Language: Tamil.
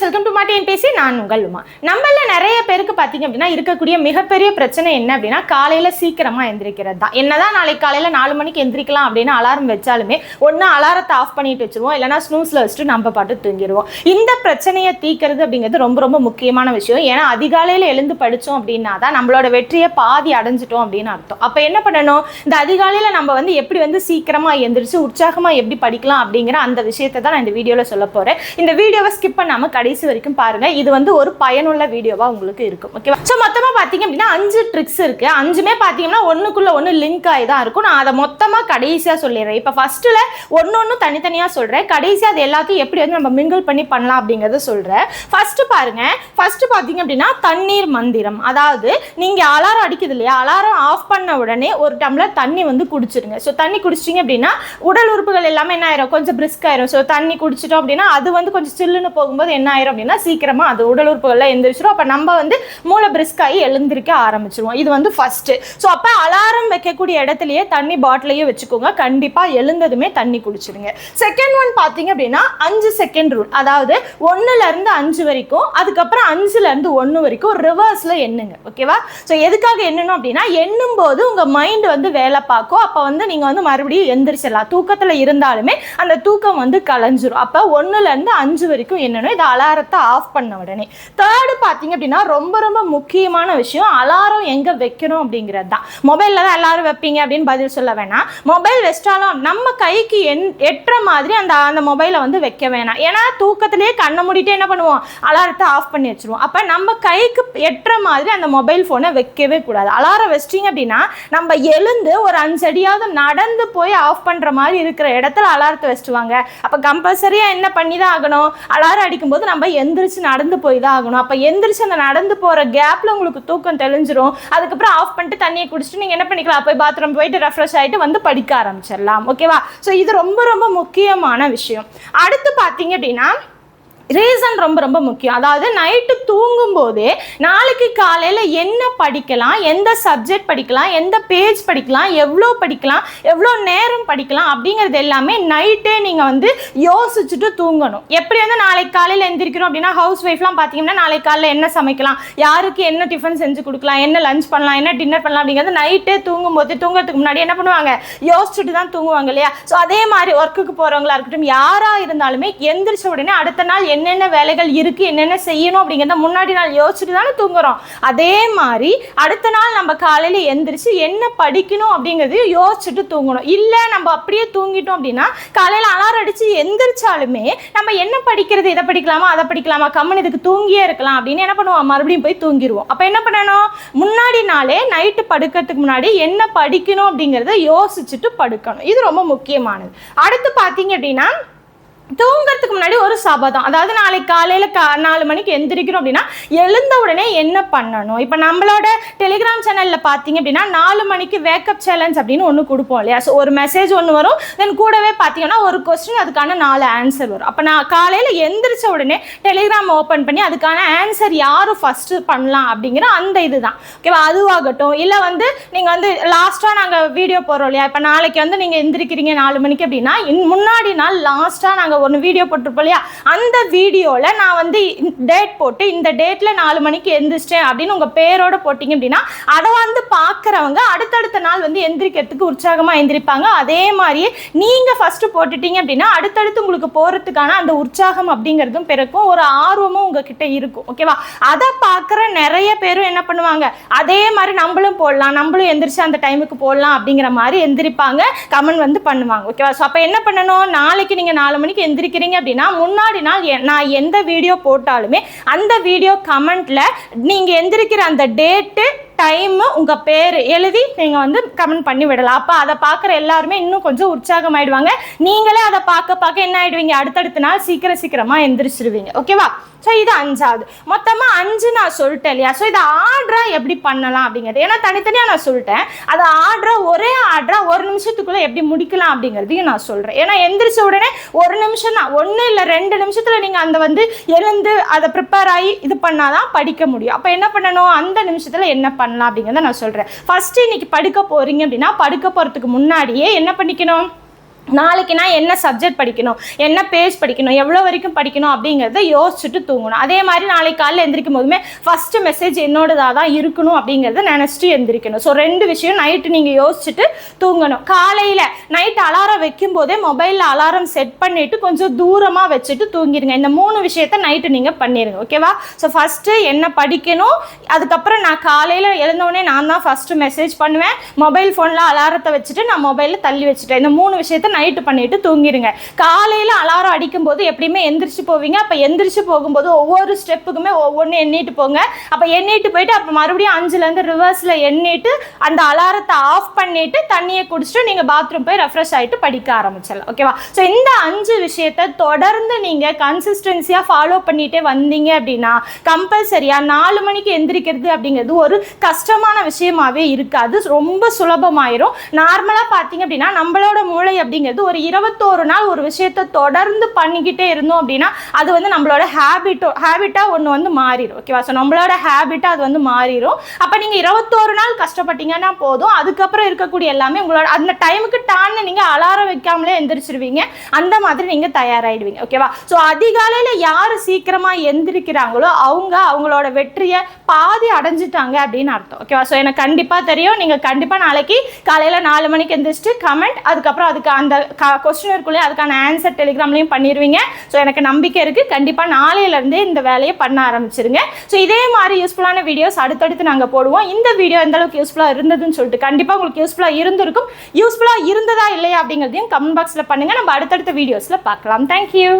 வெல்கம் டு மாட்டி பேசி நான் உங்கள் உமா. நம்மள நிறைய பேருக்கு பார்த்தீங்க அப்படின்னா இருக்கக்கூடிய மிகப்பெரிய பிரச்சனை என்ன அப்படின்னா காலையில் சீக்கிரமாக எந்திரிக்கிறது தான். என்னதான் நாளைக்கு காலையில் 4 மணிக்கு எந்திரிக்கலாம் அப்படின்னு அலாரம் வச்சாலுமே ஒன்று அலாரத்தை ஆஃப் பண்ணிட்டு வச்சுருவோம், இல்லைனா ஸ்னூஸில் வச்சுட்டு நம்ம பாட்டு தூங்கிடுவோம். இந்த பிரச்சனையை தீர்க்கிறது அப்படிங்கிறது ரொம்ப ரொம்ப முக்கியமான விஷயம். ஏன்னா அதிகாலையில் எழுந்து படித்தோம் அப்படின்னா தான் நம்மளோட வெற்றியை பாதி அடைஞ்சிட்டோம் அப்படின்னு அர்த்தம். அப்போ என்ன பண்ணணும், இந்த அதிகாலையில் நம்ம எப்படி சீக்கிரமாக எந்திரிச்சு உற்சாகமாக எப்படி படிக்கலாம் அப்படிங்கிற அந்த விஷயத்தை தான் நான் இந்த வீடியோவில் சொல்ல போகிறேன். இந்த வீடியோவை ஸ்கிப் பண்ணாமல் கடைசி வரைக்கும் பாருங்க. இது ஒரு பயனுள்ள வீடியோவா உங்களுக்கு இருக்கும். ஓகேவா? ஸோ மொத்தமாக பார்த்தீங்க அப்படின்னா 5 ட்ரிக்ஸ் இருக்கு. 5மே பார்த்தீங்கன்னா ஒன்றுக்குள்ள ஒன்று லிங்க் ஆகி தான் இருக்கும். நான் அதை மொத்தமாக கடைசியாக சொல்லிடுறேன். இப்போ ஃபர்ஸ்ட்ல ஒன்று தனித்தனியாக சொல்கிறேன், கடைசியாக அது எல்லாத்தையும் எப்படி நம்ம மிங்கிள் பண்ணி பண்ணலாம் அப்படிங்கிறத சொல்கிறேன். ஃபர்ஸ்ட் பாருங்க, ஃபர்ஸ்ட் பார்த்தீங்க அப்படின்னா தண்ணீர் மந்திரம். அதாவது நீங்கள் அலாரம் அடிக்குது இல்லையா, அலாரம் ஆஃப் பண்ண உடனே ஒரு டம்ளர் தண்ணி குடிச்சிருங்க. ஸோ தண்ணி குடிச்சிட்டிங்க அப்படின்னா உடல் உறுப்புகள் எல்லாமே என்ன ஆயிரும், கொஞ்சம் பிரிஸ்க் ஆயிரும். ஸோ தண்ணி குடிச்சிட்டோம் அப்படின்னா அது கொஞ்சம் சில்லுன்னு போகும்போது என்ன ஆயிரும் அப்படின்னா சீக்கிரமா அது உடல் உறுப்புகள்லாம் எந்திரிச்சிடும். அப்போ நம்ம மூளை பிரிஸ்காகி எழுந்திருக்க ஆரம்பிச்சிருவோம். இது ஃபர்ஸ்ட். ஸோ அப்போ அலாரம் வைக்கக்கூடிய இடத்துலயே தண்ணி பாட்டிலையும் வச்சுக்கோங்க. கண்டிப்பாக எழுந்ததுமே தண்ணி குடிச்சிடுங்க. செகண்ட் ஒன் பார்த்தீங்க அப்படின்னா 5 செகண்ட் ரூல். அதாவது 1லேருந்து 5 வரைக்கும், அதுக்கப்புறம் 5லேருந்து 1 வரைக்கும் ரிவர்ஸில் எண்ணுங்க. ஓகேவா? ஸோ எதுக்காக எண்ணணும் அப்படின்னா எண்ணும் போது உங்கள் மைண்ட் வேலை பார்க்கும். அப்போ நீங்கள் மறுபடியும் எந்திரிச்சிடலாம். தூக்கத்தில் இருந்தாலுமே அந்த தூக்கம் கலைஞ்சிரும். அப்போ 1லேருந்து 5 வரைக்கும் என்னன்னா இது அலாரத்தை ஆஃப் பண்ண உடனே. தேர்டு பார்த்தீங்க அப்படின்னா ரொம்ப ரொம்ப முக்கியமான விஷயம், அலாரம் எங்கே வைக்கணும் அப்படிங்கிறது தான். மொபைலில் தான் எல்லாரும் வைப்பீங்க அப்படின்னு பதில் சொல்ல வேணாம். மொபைல் வச்சிட்டாலும் நம்ம கைக்கு எட்டுற மாதிரி அந்த மொபைலை வைக்க வேணாம். ஏன்னா தூக்கத்திலேயே கண்ணை மூடிட்டு என்ன பண்ணுவோம், அலாரத்தை ஆஃப் பண்ணி வச்சிருவோம். அப்போ நம்ம கைக்கு எட்டுற மாதிரி அந்த மொபைல் ஃபோனை வைக்கவே கூடாது. அலாரம் வச்சிட்டிங்க அப்படின்னா நம்ம எழுந்து ஒரு 5 அடியாவது நடந்து போய் ஆஃப் பண்ணுற மாதிரி இருக்கிற இடத்துல அலாரத்தை வச்சுட்டுவாங்க. அப்போ கம்பல்சரியாக என்ன பண்ணி தான் ஆகணும், அலாரம் அடிக்கும்போது நம்ம எந்திரிச்சு நடந்து போய் தான் ஆகணும். அப்போ எந்திரிச்சு அந்த நடந்து போகிற கேப்பில் உங்களுக்கு தூக்கம் தெளிஞ்சிரும். அதுக்கப்புறம் ஆஃப் பண்ணிட்டு தண்ணியை குடிச்சிட்டு நீங்கள் என்ன பண்ணிக்கலாம், போய் பாத்ரூம் போயிட்டு ரெஃப்ரெஷ் ஆகிட்டு படிக்க ஆரம்பிச்சிடலாம். ஓகேவா? ஸோ இது ரொம்ப ரொம்ப முக்கியமான விஷயம். அடுத்து பார்த்தீங்க அப்படின்னா ரீசன் ரொம்ப ரொம்ப முக்கியம். அதாவது நைட்டு தூங்கும் போதே நாளைக்கு காலையில் என்ன படிக்கலாம், எந்த சப்ஜெக்ட் படிக்கலாம், எந்த பேஜ் படிக்கலாம், எவ்வளோ படிக்கலாம், எவ்வளோ நேரம் படிக்கலாம் அப்படிங்கிறது எல்லாமே நைட்டே நீங்கள் யோசிச்சுட்டு தூங்கணும். எப்படி நாளைக்கு காலையில் எந்திரிக்கிறோம் அப்படின்னா ஹவுஸ் ஒய்ஃப்லாம் பார்த்தீங்கன்னா நாளைக்கு காலையில் என்ன சமைக்கலாம், யாருக்கு என்ன டிஃபன் செஞ்சு கொடுக்கலாம், என்ன லஞ்ச் பண்ணலாம், என்ன டின்னர் பண்ணலாம் அப்படிங்கிறது நைட்டே தூங்குறதுக்கு முன்னாடி என்ன பண்ணுவாங்க, யோசிச்சுட்டு தான் தூங்குவாங்க இல்லையா? ஸோ அதே மாதிரி ஒர்க்குக்கு போகிறவங்களா இருக்கட்டும், யாராக இருந்தாலுமே எந்திரிச்ச உடனே அடுத்த நாள் என்னென்ன வேலைகள் இருக்கு, என்னென்ன செய்யணும் அப்படிங்கிறத முன்னாடி நாள் யோசிச்சுட்டு தானே தூங்குறோம். அதே மாதிரி அடுத்த நாள் நம்ம காலையில எந்திரிச்சு என்ன படிக்கணும் அப்படிங்கிறது யோசிச்சுட்டு தூங்கணும். இல்லை நம்ம அப்படியே தூங்கிட்டோம் அப்படின்னா காலையில அலாரம் அடிச்சு எந்திரிச்சாலுமே நம்ம என்ன படிக்கிறது, இதை படிக்கலாமா அதை படிக்கலாமா, கம்மன் இதுக்கு தூங்கியே இருக்கலாம் அப்படின்னு என்ன பண்ணுவோம், மறுபடியும் போய் தூங்கிடுவோம். அப்ப என்ன பண்ணணும், முன்னாடி நாளே நைட்டு படுக்கிறதுக்கு முன்னாடி என்ன படிக்கணும் அப்படிங்கிறத யோசிச்சுட்டு படுக்கணும். இது ரொம்ப முக்கியமானது. அடுத்து பார்த்தீங்க அப்படின்னா தூங்குறதுக்கு முன்னாடி ஒரு சபதம். அதாவது நாளைக்கு காலையில் 4 மணிக்கு எந்திரிக்கிறோம் அப்படின்னா எழுந்த உடனே என்ன பண்ணணும். இப்போ நம்மளோட டெலிகிராம் சேனலில் பார்த்தீங்க அப்படின்னா 4 மணிக்கு வேக்கப் சேலஞ்ச் அப்படின்னு ஒன்று கொடுப்போம் இல்லையா? ஸோ ஒரு மெசேஜ் ஒன்று வரும், தென் கூடவே பார்த்தீங்கன்னா ஒரு கொஸ்டின், அதுக்கான 4 ஆன்சர் வரும். அப்போ நான் காலையில் எந்திரிச்ச உடனே டெலிகிராம் ஓப்பன் பண்ணி அதுக்கான ஆன்சர் யார் ஃபஸ்ட்டு பண்ணலாம் அப்படிங்கிற அந்த இது தான். ஓகேவா? அதுவாகட்டும், இல்லை நீங்கள் லாஸ்ட்டாக நாங்கள் வீடியோ போடுறோம் இல்லையா? இப்போ நாளைக்கு நீங்கள் எந்திரிக்கிறீங்க 4 மணிக்கு அப்படின்னா முன்னாடி நாள் லாஸ்ட்டாக நாங்கள் ஒன்று வீடியோ போட்டிருப்போம் இல்லையா? அந்த வீடியோவில் நான் டேட் போட்டு இந்த டேட்டில் 4 மணிக்கு எந்திரிச்சிட்டேன் அப்படின்னு உங்கள் பேரோட போட்டிங்க அப்படின்னா அதை பார்க்குறவங்க அடுத்தடுத்த நாள் எந்திரிக்கிறதுக்கு உற்சாகமாக எந்திரிப்பாங்க. அதே மாதிரியே நீங்கள் ஃபஸ்ட்டு போட்டுட்டீங்க அப்படின்னா அடுத்தடுத்து உங்களுக்கு போகிறதுக்கான அந்த உற்சாகம் அப்படிங்கிறதும் பிறக்கும், ஒரு ஆர்வமும் உங்ககிட்ட இருக்கும். ஓகேவா? அதை பார்க்குற நிறைய பேரும் என்ன பண்ணுவாங்க, அதே மாதிரி நம்மளும் போடலாம், நம்மளும் எந்திரிச்சு அந்த டைமுக்கு போடலாம் அப்படிங்கிற மாதிரி எந்திரிப்பாங்க, கமெண்ட் பண்ணுவாங்க. ஓகேவா? ஸோ அப்போ என்ன பண்ணணும், நாளைக்கு நீங்கள் 4 மணிக்கு எந்திரிக்கிறீங்க அப்படின்னா முன்னாடி நாள் நான் எந்த வீடியோ போட்டாலுமே அந்த வீடியோ கமெண்ட்ல நீங்க எந்திரிக்கிற அந்த டேட்டு டைம் உங்கள் பேர் எழுதி நீங்கள் கமெண்ட் பண்ணி விடலாம். அப்போ அதை பார்க்குற எல்லாருமே இன்னும் கொஞ்சம் உற்சாகமாயிடுவாங்க. நீங்களே அதை பார்க்க என்ன ஆயிடுவீங்க, அடுத்தடுத்த நாள் சீக்கிரமாக எந்திரிச்சிருவீங்க. ஓகேவா? ஸோ இது 5வது. மொத்தமாக 5 நான் சொல்லிட்டேன் இல்லையா? ஸோ இதை ஆர்டராக எப்படி பண்ணலாம் அப்படிங்கிறது, ஏன்னா தனித்தனியாக நான் சொல்லிட்டேன், அதை ஒரே ஆர்டராக 1 நிமிஷத்துக்குள்ளே எப்படி முடிக்கலாம் அப்படிங்கிறதையும் நான் சொல்கிறேன். ஏன்னா எந்திரிச்ச உடனே 1 நிமிஷம் தான், 1 இல்லை 2 நிமிஷத்தில் நீங்கள் அந்த எழுந்து அதை ப்ரிப்பேர் ஆகி இது பண்ணாதான் படிக்க முடியும். அப்போ என்ன பண்ணணும், அந்த நிமிஷத்தில் என்ன பண்ணலாம் அப்படிங்கிறத நான் சொல்கிறேன். ஃபர்ஸ்ட் இன்னைக்கு படுக்க போகிறீங்க அப்படின்னா படுக்க போகிறதுக்கு முன்னாடியே என்ன பண்ணிக்கணும், நாளைக்கு நான் என்ன சப்ஜெக்ட் படிக்கணும், என்ன பேஜ் படிக்கணும், எவ்வளோ வரைக்கும் படிக்கணும் அப்படிங்கிறத யோசிச்சுட்டு தூங்கணும். அதே மாதிரி நாளைக்கு காலையில் எந்திரிக்கும் போதுமே ஃபஸ்ட்டு மெசேஜ் என்னோடதாக தான் இருக்கணும் அப்படிங்கிறத நினச்சிட்டு எந்திரிக்கணும். ஸோ 2 விஷயம் நைட்டு நீங்கள் யோசிச்சுட்டு தூங்கணும். காலையில் நைட்டு அலாரம் வைக்கும் போதே மொபைலில் அலாரம் செட் பண்ணிவிட்டு கொஞ்சம் தூரமாக வச்சுட்டு தூங்கிடுங்க. இந்த 3 விஷயத்த நைட்டு நீங்கள் பண்ணிடுங்க. ஓகேவா? ஸோ ஃபஸ்ட்டு என்ன படிக்கணும், அதுக்கப்புறம் நான் காலையில் எழுந்தோடனே நான் தான் ஃபஸ்ட்டு மெசேஜ் பண்ணுவேன், மொபைல் ஃபோனில் அலாரத்தை வச்சுட்டு நான் மொபைலில் தள்ளி வச்சுட்டேன். இந்த 3 விஷயத்த நைட்டு பண்ணிட்டு தூங்கிடுங்க. காலையில் அலாரம் அடிக்கும் போது எப்படியுமே எந்திரிச்சு போவீங்க. அப்போ எந்திரிச்சு போகும்போது ஒவ்வொரு ஸ்டெப்புக்குமே ஒவ்வொன்று எண்ணிட்டு போங்க. அப்போ எண்ணிட்டு போயிட்டு அப்போ மறுபடியும் 5லேருந்து ரிவர்ஸில் எண்ணிட்டு அந்த அலாரத்தை ஆஃப் பண்ணிட்டு தண்ணியை குடிச்சிட்டு நீங்கள் பாத்ரூம் போய் ரெஃப்ரெஷ் ஆகிட்டு படிக்க ஆரம்பிச்சிடலாம். ஓகேவா? ஸோ இந்த 5 விஷயத்தை தொடர்ந்து நீங்கள் கன்சிஸ்டன்சியாக ஃபாலோ பண்ணிகிட்டே வந்தீங்க அப்படின்னா கம்பல்சரியாக 4 மணிக்கு எந்திரிக்கிறது அப்படிங்கிறது ஒரு கஷ்டமான விஷயமாவே இருக்காது. ரொம்ப சுலபமாயிரும். நார்மலாக பார்த்தீங்க அப்படின்னா நம்மளோட மூளை அப்படிங்கிறது ஒரு 21 நாள் ஒரு விஷயத்தை தொடர்ந்து பண்ணிக்கிட்டே இருந்தோம் அப்படின்னா அது வந்து நம்மளோட ஹேபிட்டா ஒன்று வந்து மாறிடும். ஓகேவா? ஸோ நம்மளோட ஹேபிட்டா அது வந்து மாறிடும். அப்போ நீங்கள் 21 நாள் கஷ்டப்பட்டீங்கன்னா போதும். அதுக்கப்புறம் இருக்கக்கூடிய எல்லாமே உங்களோட அந்த டைமுக்கு டான்னு நீங்கள் அலாரம் வைக்காமலே எந்திரிச்சிருவீங்க. அந்த மாதிரி நீங்கள் தயாராகிடுவீங்க. ஓகேவா? ஸோ அதிகாலையில் யார் சீக்கிரமாக எந்திரிக்கிறாங்களோ அவங்களோட வெற்றியை பாதி அடைஞ்சிட்டாங்க அப்படின்னு அர்த்தம். ஓகேவா? ஸோ எனக்கு கண்டிப்பாக தெரியும். நீங்கள் கண்டிப்பாக நாளைக்கு காலையில் 4 மணிக்கு எந்திரிச்சிட்டு கமெண்ட், அதுக்கப்புறம் அதுக்கு அந்த கொஸ்டின் இருக்குள்ளே அதுக்கான ஆன்சர் டெலிகிராம்லையும் பண்ணிடுவீங்க. ஸோ எனக்கு நம்பிக்கை இருக்குது. கண்டிப்பாக நாளையிலேருந்தே இந்த வேலையை பண்ண ஆரம்பிச்சிருங்க. ஸோ இதே மாதிரி யூஸ்ஃபுல்லான வீடியோஸ் அடுத்தடுத்து நாங்கள் போடுவோம். இந்த வீடியோ எந்த அளவுக்கு யூஸ்ஃபுல்லாக இருந்ததுன்னு சொல்லிட்டு கண்டிப்பாக உங்களுக்கு யூஸ்ஃபுல்லாக இருந்திருக்கும். யூஸ்ஃபுல்லாக இருந்ததா இல்லையா அப்படிங்கிறதையும் கமெண்ட் பாக்ஸில் பண்ணுங்கள். நம்ம அடுத்தடுத்த வீடியோஸில் பார்க்கலாம். தேங்க்யூ.